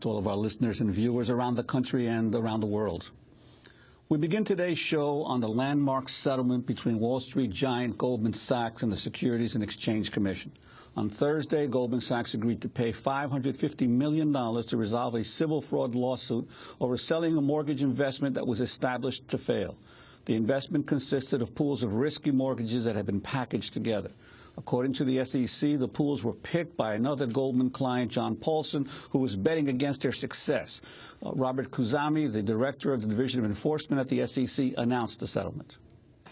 to all of our listeners and viewers around the country and around the world. We begin today's show on the landmark settlement between Wall Street giant Goldman Sachs and the Securities and Exchange Commission. On Thursday, Goldman Sachs agreed to pay $550 million to resolve a civil fraud lawsuit over selling a mortgage investment that was established to fail. The investment consisted of pools of risky mortgages that had been packaged together. According to the SEC, the pools were picked by another Goldman client, John Paulson, who was betting against their success. Robert Khuzami, the director of the Division of Enforcement at the SEC, announced the settlement.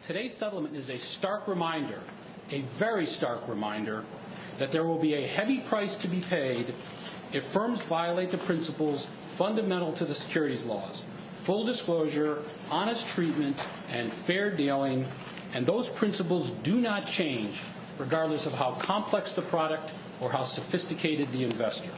Today's settlement is a stark reminder, a very stark reminder, that there will be a heavy price to be paid if firms violate the principles fundamental to the securities laws: full disclosure, honest treatment, and fair dealing. And those principles do not change regardless of how complex the product or how sophisticated the investor.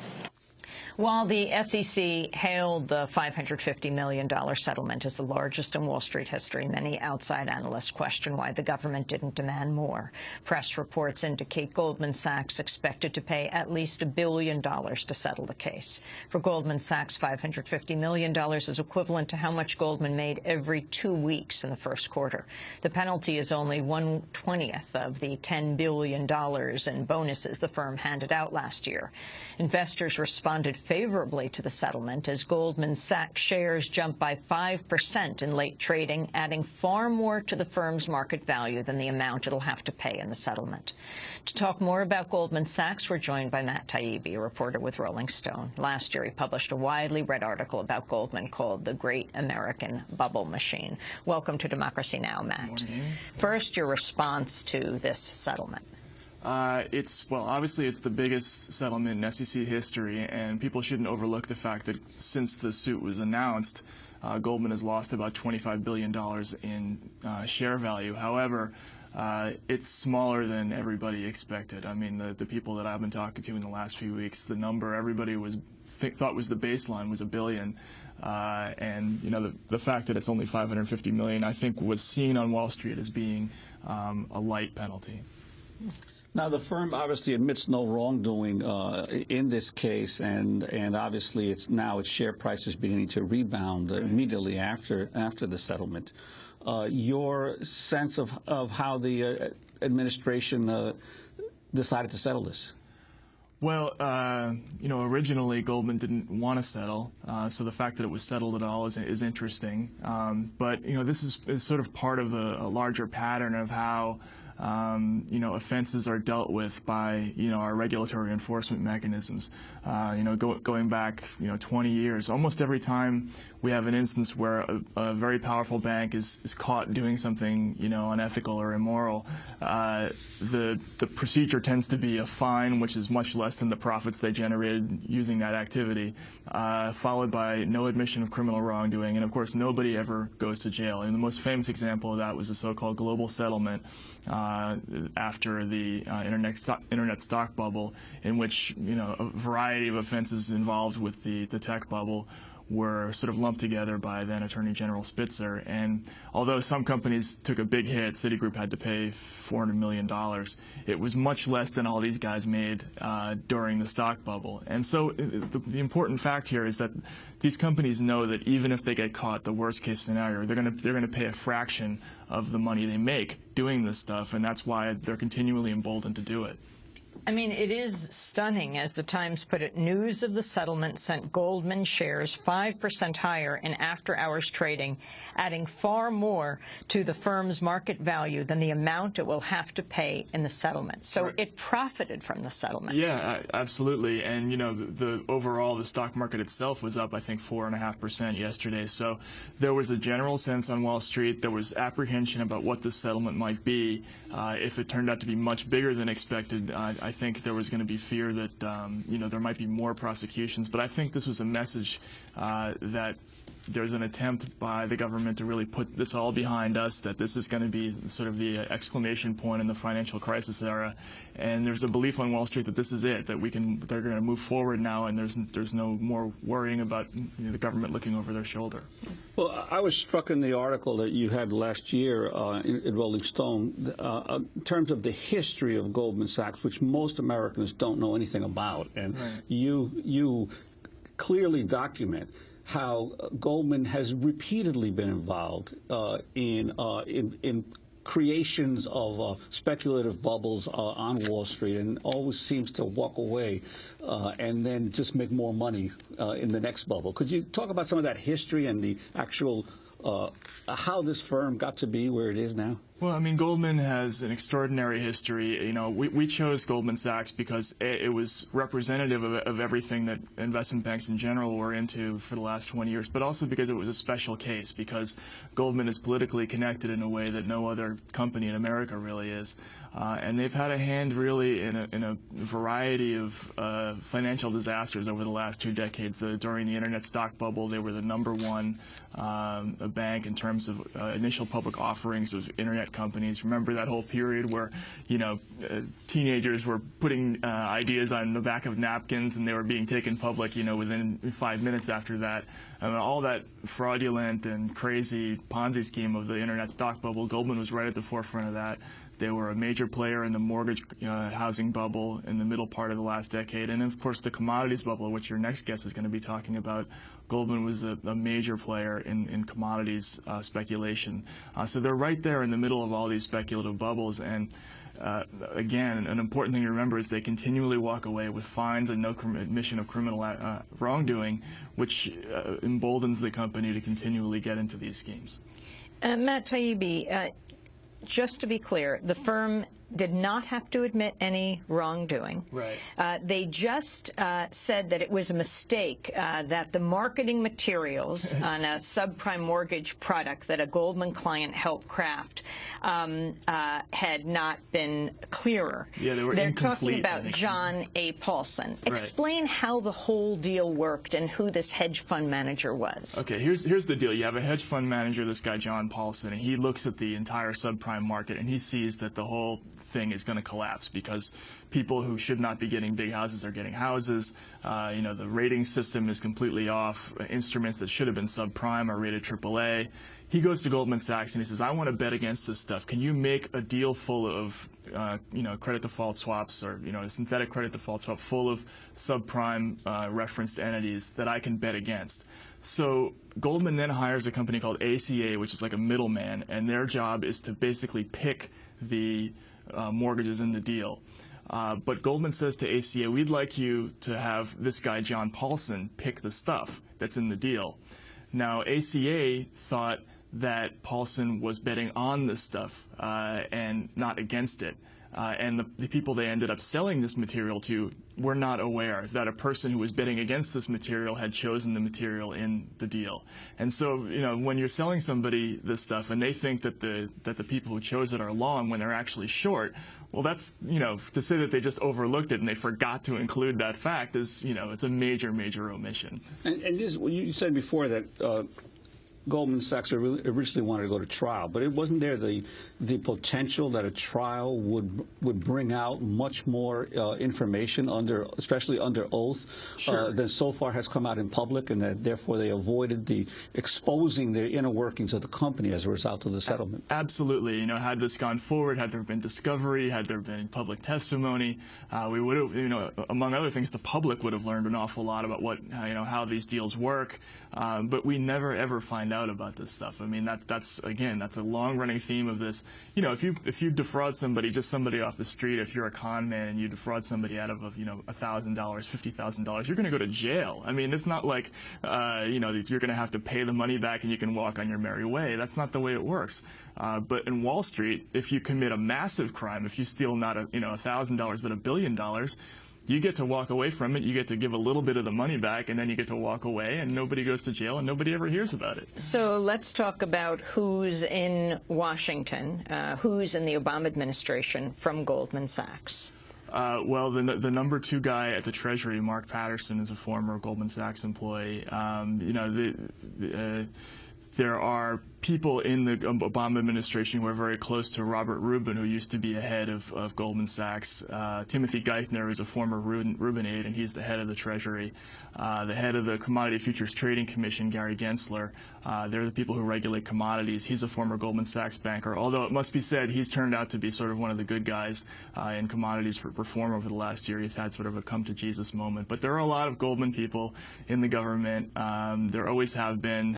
While the SEC hailed the $550 million settlement as the largest in Wall Street history, many outside analysts question why the government didn't demand more. Press reports indicate Goldman Sachs expected to pay at least $1 billion to settle the case. For Goldman Sachs, $550 million is equivalent to how much Goldman made every 2 weeks in the first quarter. The penalty is only 1/20th of the $10 billion in bonuses the firm handed out last year. Investors responded favorably to the settlement as Goldman Sachs shares jumped by 5% in late trading, adding far more to the firm's market value than the amount it'll have to pay in the settlement. To talk more about Goldman Sachs, we're joined by Matt Taibbi, a reporter with Rolling Stone. Last year, he published a widely read article about Goldman called The Great American Bubble Machine. Welcome to Democracy Now!, Matt. Good morning. First, your response to this settlement. Obviously it's the biggest settlement in SEC history, and people shouldn't overlook the fact that since the suit was announced, Goldman has lost about $25 billion in share value. However, it's smaller than everybody expected. I mean, the people that I've been talking to in the last few weeks, the number everybody thought was the baseline was $1 billion. And, you know, the fact that it's only $550 million, I think, was seen on Wall Street as being a light penalty. Now, the firm obviously admits no wrongdoing in this case, and obviously its share price is beginning to rebound immediately after the settlement. Your sense of how the administration decided to settle this? Well, originally Goldman didn't want to settle, so the fact that it was settled at all is interesting. But, this is sort of part of a larger pattern of how offenses are dealt with by, our regulatory enforcement mechanisms. Going back, 20 years, almost every time we have an instance where a very powerful bank is caught doing something, unethical or immoral, the procedure tends to be a fine, which is much less than the profits they generated using that activity, followed by no admission of criminal wrongdoing, and of course nobody ever goes to jail. And the most famous example of that was the so-called global settlement after the internet stock bubble, in which a variety of offenses involved with the tech bubble were sort of lumped together by then Attorney General Spitzer. And although some companies took a big hit, Citigroup had to pay $400 million, it was much less than all these guys made during the stock bubble. And so the important fact here is that these companies know that even if they get caught, the worst case scenario, they're going to pay a fraction of the money they make doing this stuff, and that's why they're continually emboldened to do it. I mean, it is stunning, as the Times put it. News of the settlement sent Goldman shares 5% higher in after-hours trading, adding far more to the firm's market value than the amount it will have to pay in the settlement. So right. It profited from the settlement. Yeah, absolutely. And, overall, the stock market itself was up, I think, 4.5% yesterday. So there was a general sense on Wall Street. There was apprehension about what the settlement might be. If it turned out to be much bigger than expected, I think there was going to be fear that, there might be more prosecutions. But I think this was a message that there's an attempt by the government to really put this all behind us, that this is going to be sort of the exclamation point in the financial crisis era. And there's a belief on Wall Street that this is it, that they're going to move forward now, and there's no more worrying about the government looking over their shoulder. Well, I was struck in the article that you had last year in Rolling Stone in terms of the history of Goldman Sachs, which most Americans don't know anything about. And right. you clearly document how Goldman has repeatedly been involved in creations of speculative bubbles on Wall Street, and always seems to walk away and then just make more money in the next bubble. Could you talk about some of that history and the actual how this firm got to be where it is now? Well, I mean, Goldman has an extraordinary history. You know, we chose Goldman Sachs because it was representative of everything that investment banks in general were into for the last 20 years, but also because it was a special case, because Goldman is politically connected in a way that no other company in America really is. And they've had a hand really in a variety of financial disasters over the last 2 decades. During the internet stock bubble, they were the #1 bank in terms of initial public offerings of internet companies. Remember that whole period where, you know, teenagers were putting ideas on the back of napkins and they were being taken public, you know, within 5 minutes after that. All that fraudulent and crazy Ponzi scheme of the internet stock bubble, Goldman was right at the forefront of that. They were a major player in the mortgage housing bubble in the middle part of the last decade. And, of course, the commodities bubble, which your next guest is going to be talking about. Goldman was a major player in commodities speculation. So they're right there in the middle of all these speculative bubbles. And, again, an important thing to remember is they continually walk away with fines and no admission of criminal wrongdoing, which emboldens the company to continually get into these schemes. Matt Taibbi, just to be clear, the firm did not have to admit any wrongdoing. Right. They just said that it was a mistake that the marketing materials on a subprime mortgage product that a Goldman client helped craft had not been clearer. Yeah, they were They're incomplete, talking about John A. Paulson. Right. Explain how the whole deal worked and who this hedge fund manager was. Okay, here's the deal. You have a hedge fund manager, this guy John Paulson, and he looks at the entire subprime market and he sees that the whole thing is going to collapse because people who should not be getting big houses are getting houses. You know, the rating system is completely off. Instruments that should have been subprime are rated AAA. He goes to Goldman Sachs and he says, I want to bet against this stuff. Can you make a deal full of, you know, credit default swaps or, you know, a synthetic credit default swap full of subprime referenced entities that I can bet against? So Goldman then hires a company called ACA, which is like a middleman, and their job is to basically pick the mortgages in the deal. But Goldman says to ACA, we'd like you to have this guy, John Paulson, pick the stuff that's in the deal. Now, ACA thought that Paulson was betting on this stuff and not against it. And the people they ended up selling this material to were not aware that a person who was betting against this material had chosen the material in the deal. And so, you know, when you're selling somebody this stuff and they think that the people who chose it are long when they're actually short, well, that's, you know, to say that they just overlooked it and they forgot to include that fact is, you know, it's a major, major omission. And this, you said before that Goldman Sachs originally wanted to go to trial, but it wasn't there the potential that a trial would bring out much more information especially under oath, Sure. than so far has come out in public, and that therefore they avoided exposing the inner workings of the company as a result of the settlement. Absolutely. You know, had this gone forward, had there been discovery, had there been public testimony, we would have, you know, among other things, the public would have learned an awful lot about how these deals work. But we never ever find out about this stuff. I mean, that's a long-running theme of this. You know, if you defraud somebody off the street, if you're a con man and you defraud somebody out of $1,000, $50,000, you're going to go to jail. I mean, it's not like you know, you're going to have to pay the money back and you can walk on your merry way. That's not the way it works. But in Wall Street, if you commit a massive crime, if you steal not $1,000 but $1 billion, you get to walk away from it, you get to give a little bit of the money back, and then you get to walk away, and nobody goes to jail, and nobody ever hears about it. So let's talk about who's in Washington, who's in the Obama administration from Goldman Sachs. Well, the number 2 guy at the Treasury, Mark Patterson, is a former Goldman Sachs employee. You know, There are people in the Obama administration who are very close to Robert Rubin, who used to be a head of Goldman Sachs. Timothy Geithner is a former Rubin aide, and he's the head of the Treasury. The head of the Commodity Futures Trading Commission, Gary Gensler, they're the people who regulate commodities. He's a former Goldman Sachs banker, although it must be said he's turned out to be sort of one of the good guys in commodities for reform over the last year. He's had sort of a come-to-Jesus moment. But there are a lot of Goldman people in the government. There always have been.